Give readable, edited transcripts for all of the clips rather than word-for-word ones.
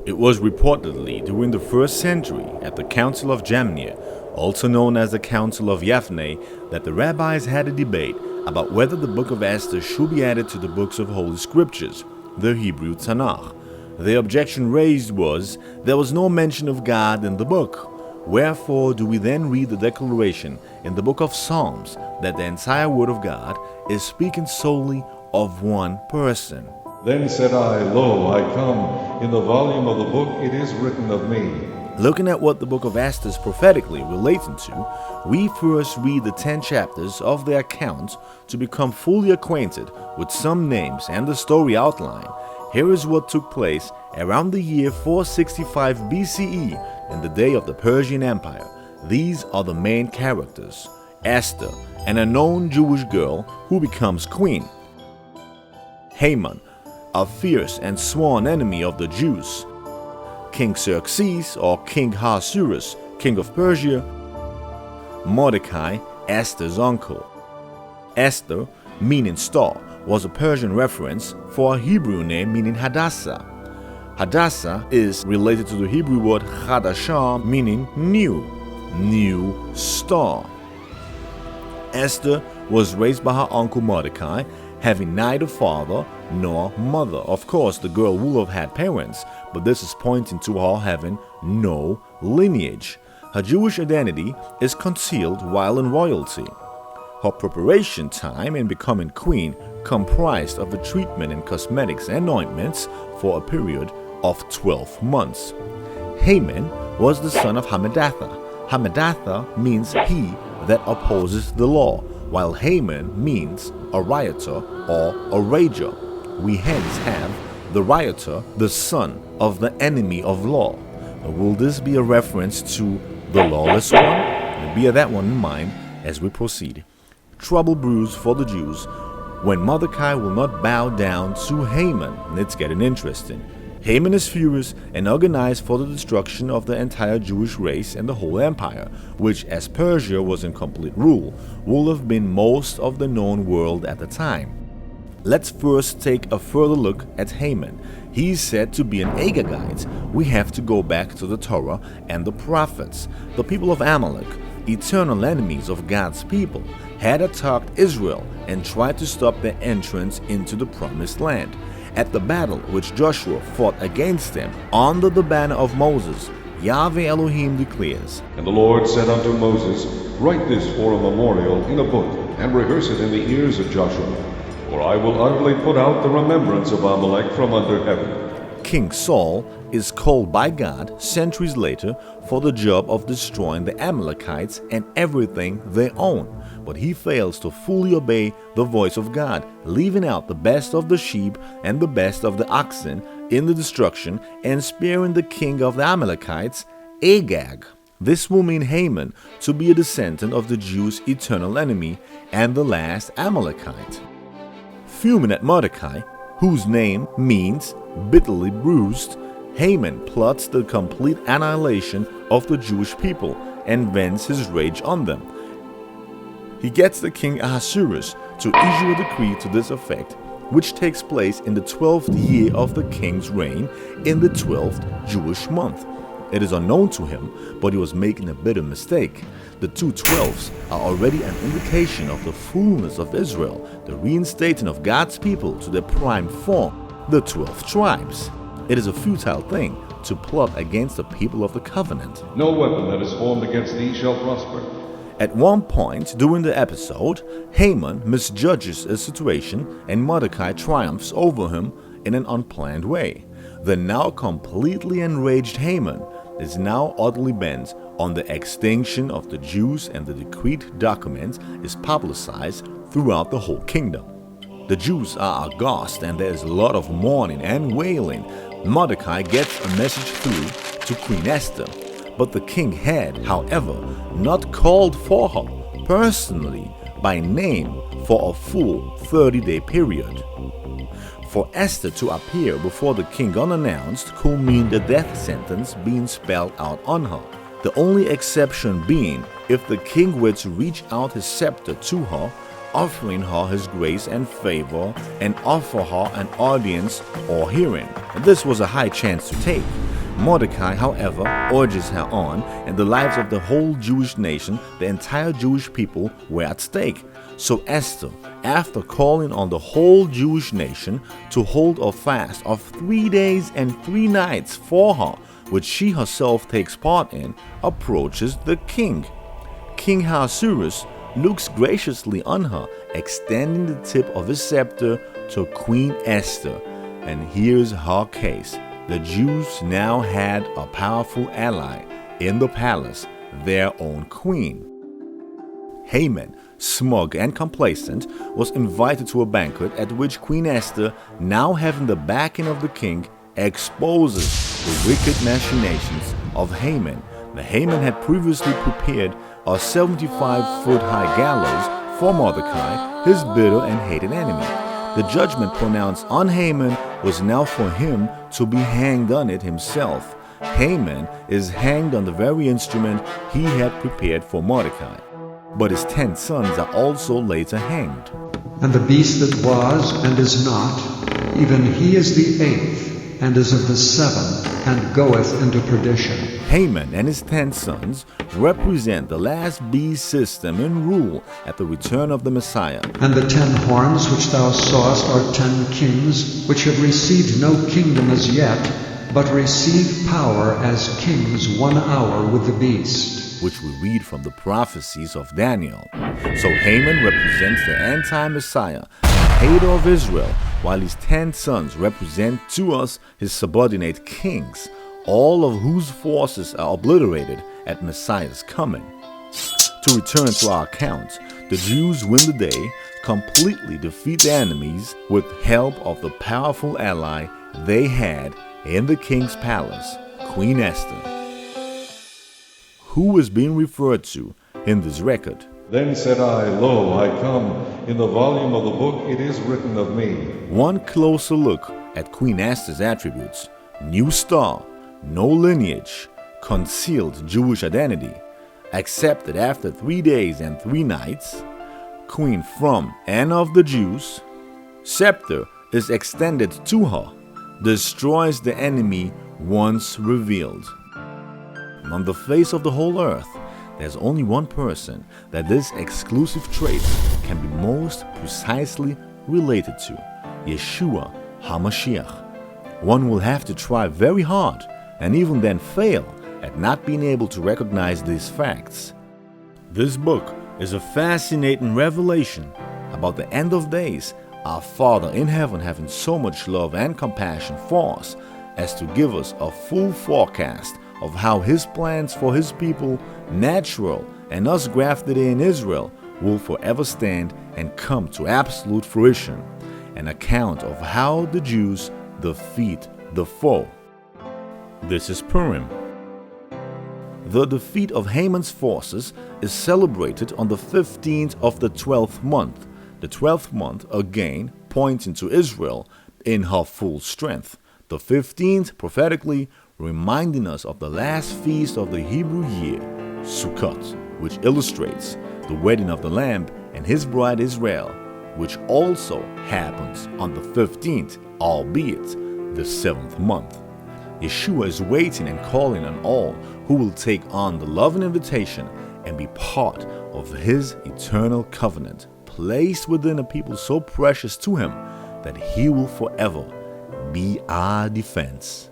It was reportedly during the 1st century at the Council of Jamnia, also known as the Council of Yavne, that the rabbis had a debate about whether the Book of Esther should be added to the books of Holy Scriptures, the Hebrew Tanakh. The objection raised was there was no mention of God in the book. Wherefore do we then read the declaration in the book of Psalms that the entire word of God is speaking solely of one person? Then said I, Lo, I come. In the volume of the book it is written of me. Looking at what the Book of Esther is prophetically relating to, we first read the 10 chapters of the account to become fully acquainted with some names and the story outline. Here is what took place around the year 465 BCE in the day of the Persian Empire. These are the main characters: Esther, an unknown Jewish girl who becomes queen; Haman, a fierce and sworn enemy of the Jews; King Xerxes or King Ahasuerus, king of Persia; Mordecai, Esther's uncle. Esther, meaning star, was a Persian reference for a Hebrew name meaning Hadassah. Hadassah is related to the Hebrew word Hadashah, meaning new star. Esther was raised by her uncle Mordecai, having neither father nor mother. Of course, the girl would have had parents, but this is pointing to her having no lineage. Her Jewish identity is concealed while in royalty. Her preparation time in becoming queen comprised of the treatment in cosmetics and ointments for a period of 12 months. Haman was the son of Hammedatha. Hammedatha means he that opposes the law, while Haman means a rioter or a rager. We hence have the rioter, the son of the enemy of law. Will this be a reference to the lawless one? Bear that one in mind as we proceed. Trouble brews for the Jews when Mordecai will not bow down to Haman. It's getting interesting. Haman is furious and organized for the destruction of the entire Jewish race and the whole empire, which, as Persia was in complete rule, would have been most of the known world at the time. Let's first take a further look at Haman. He is said to be an Agagite. We have to go back to the Torah and the prophets. The people of Amalek, eternal enemies of God's people, had attacked Israel and tried to stop their entrance into the promised land. At the battle which Joshua fought against them under the banner of Moses, Yah Elohim declares, And the Lord said unto Moses, Write this for a memorial in a book, and rehearse it in the ears of Joshua. For I will utterly put out the remembrance of Amalek from under heaven. King Saul is called by God centuries later for the job of destroying the Amalekites and everything they own, but he fails to fully obey the voice of God, leaving out the best of the sheep and the best of the oxen in the destruction and sparing the king of the Amalekites, Agag. This will mean Haman to be a descendant of the Jews' eternal enemy and the last Amalekite. Fuming at Mordecai, whose name means bitterly bruised, Haman plots the complete annihilation of the Jewish people and vents his rage on them. He gets the king Ahasuerus to issue a decree to this effect, which takes place in the 12th year of the king's reign in the 12th Jewish month. It is unknown to him, but he was making a bitter mistake. The 2 12s are already an indication of the fullness of Israel, the reinstating of God's people to their prime form, the 12 tribes. It is a futile thing to plot against the people of the covenant. No weapon that is formed against thee shall prosper. At one point during the episode, Haman misjudges a situation and Mordecai triumphs over him in an unplanned way. The now completely enraged Haman is now utterly bent on the extinction of the Jews, and the decreed document is publicized throughout the whole kingdom. The Jews are aghast and there is a lot of mourning and wailing. Mordecai gets a message through to Queen Esther, but the king had, however, not called for her personally by name for a full 30-day period. For Esther to appear before the king unannounced could mean the death sentence being spelled out on her. The only exception being if the king were to reach out his scepter to her offering her his grace and favor, and offer her an audience or hearing. This was a high chance to take. Mordecai, however, urges her on, and the lives of the whole Jewish nation, the entire Jewish people, were at stake. So Esther, after calling on the whole Jewish nation to hold a fast of 3 days and 3 nights for her, which she herself takes part in, approaches the king. King Ahasuerus looks graciously on her, extending the tip of his scepter to Queen Esther. And here's her case. The Jews now had a powerful ally in the palace, their own queen. Haman, smug and complacent, was invited to a banquet at which Queen Esther, now having the backing of the king, exposes the wicked machinations of Haman. The Haman had previously prepared a 75-foot high gallows for Mordecai, his bitter and hated enemy. The judgment pronounced on Haman was now for him to be hanged on it himself. Haman is hanged on the very instrument he had prepared for Mordecai. But his 10 sons are also later hanged. And the beast that was and is not, even he is the 8th, and is of the 7th, and goeth into perdition. Haman and his 10 sons represent the last beast system in rule at the return of the Messiah. And the 10 horns which thou sawest are 10 kings, which have received no kingdom as yet, but receive power as kings 1 hour with the beast. Which we read from the prophecies of Daniel. So Haman represents the anti-Messiah, the hater of Israel, while his 10 sons represent to us his subordinate kings, all of whose forces are obliterated at Messiah's coming. To return to our account, the Jews win the day, completely defeat their enemies with help of the powerful ally they had in the king's palace, Queen Esther. Who is being referred to in this record? Then said I, Lo, I come. In the volume of the book it is written of me. One closer look at Queen Esther's attributes: new star, no lineage, concealed Jewish identity, accepted after 3 days and 3 nights, queen from and of the Jews, scepter is extended to her, destroys the enemy once revealed. On the face of the whole earth, there's only one person that this exclusive trait can be most precisely related to: Yeshua HaMashiach. One will have to try very hard, and even then fail, at not being able to recognize these facts. This book is a fascinating revelation about the end of days, our Father in heaven having so much love and compassion for us as to give us a full forecast of how his plans for his people, natural and us grafted in Israel, will forever stand and come to absolute fruition. An account of how the Jews defeat the foe. This is Purim. The defeat of Haman's forces is celebrated on the 15th of the 12th month. The 12th month again pointing to Israel in her full strength. The 15th prophetically reminding us of the last feast of the Hebrew year, Sukkot, which illustrates the wedding of the Lamb and his bride Israel, which also happens on the 15th, albeit the 7th month. Yeshua is waiting and calling on all who will take on the loving invitation and be part of his eternal covenant, placed within a people so precious to him that he will forever be our defense.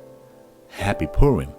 Happy Purim.